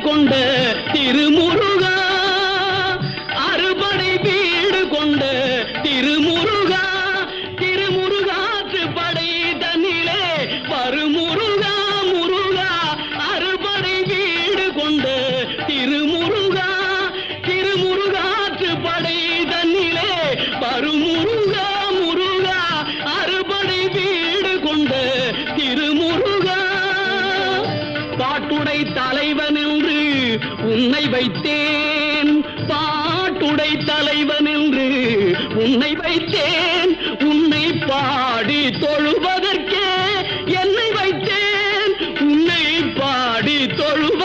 கொண்ட திருமுருகா, அறுபடை வீடு கொண்ட திருமுருகா, திருமுருகாற்று படை தன்னிலே வருமுருகா முருகா, அறுபடை வீடு கொண்ட திருமுருகா, திருமுருகாற்று படை தன்னிலே வருமுருகா முருகா, அறுபடை வீடு கொண்ட திருமுருகா. பாட்டுடை தலைவன் என்று உன்னை வைத்தேன், பாட்டுடை தலைவன் என்று உன்னை வைத்தேன், உன்னை பாடி தொழுவதற்கே என்னை வைத்தேன், உன்னை பாடி தொழுவ